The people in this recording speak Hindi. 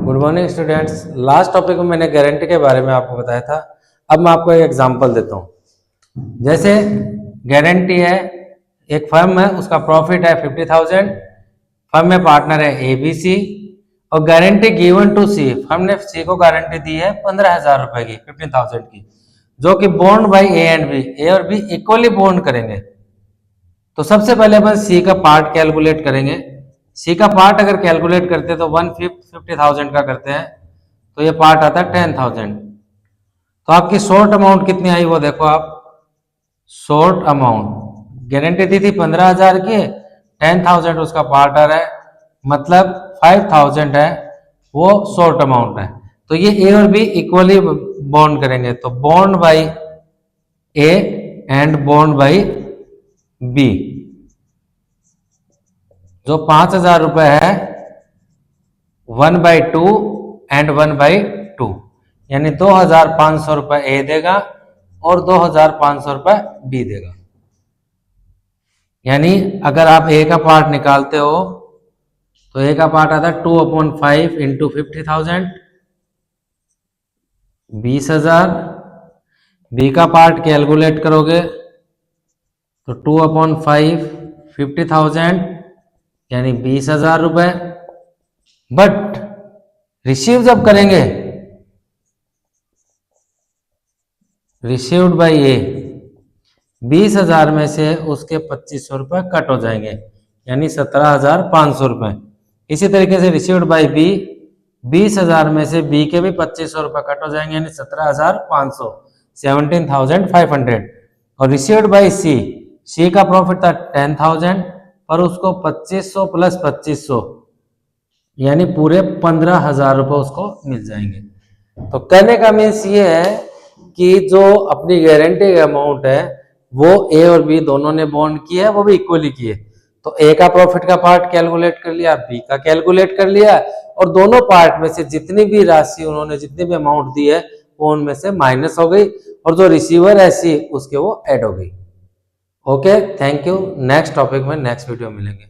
Good morning students. Last topic में मैंने गारंटी के बारे में आपको बताया था। अब मैं आपको एक एग्जांपल देता हूँ। जैसे गारंटी है, एक फर्म है, उसका प्रॉफिट है 50,000, फर्म में पार्टनर है ABC और guarantee given to C, firm ने सी को गारंटी दी है 15,000 रुपए की, 15,000 की, जो कि bond by A and B, A और बी इक्वली बॉन्ड करेंगे। तो सबसे पहले अपन सी का पार्ट कैलकुलेट करेंगे। सी का पार्ट अगर कैलकुलेट करते हैं तो 1/5 50,000 का करते हैं, तो ये पार्ट आता है 10,000। तो आपकी शॉर्ट अमाउंट कितनी आई वो देखो आप। शॉर्ट अमाउंट गारंटी दी थी 15,000 की, 10,000 उसका पार्ट आ रहा है, मतलब 5,000 है वो शॉर्ट अमाउंट है। तो ये ए और बी इक्वली बॉन्ड करेंगे, तो bond by A and bond by B. जो 5,000 रुपए है 1/2 एंड 1/2, यानी 2,500 रुपए ए देगा और 2,500 रुपए बी देगा। यानी अगर आप ए का पार्ट निकालते हो तो ए का पार्ट आता है 2/5 इंटू 50,000, 20,000। बी का पार्ट कैलकुलेट करोगे तो 2/5 50,000 यानी 20,000 रुपए। बट रिसीव जब करेंगे, रिसीव्ड बाई ए, 20,000 में से उसके 2,500 रुपए कट हो जाएंगे, यानी 17,500 रुपए। इसी तरीके से रिसीव्ड बाई बी, 20,000 में से बी के भी 2,500 रुपए कट हो जाएंगे, यानी 17,500, 17,500। और रिसीव्ड बाई सी, सी का प्रॉफिट था 10,000, पर उसको 2,500 प्लस 2,500 यानी पूरे 15,000 रुपए उसको मिल जाएंगे। तो कहने का मीन्स ये है कि जो अपनी गारंटी अमाउंट है वो ए और बी दोनों ने बॉन्ड की है, वो भी इक्वली की है। तो ए का प्रॉफिट का पार्ट कैलकुलेट कर लिया, बी का कैलकुलेट कर लिया, और दोनों पार्ट में से जितनी भी राशि उन्होंने, जितनी भी अमाउंट दी है वो उनमें से माइनस हो गई, और जो रिसीवर है सी उसके वो ऐड हो गई। Okay, thank you. Next topic में नेक्स्ट वीडियो मिलेंगे।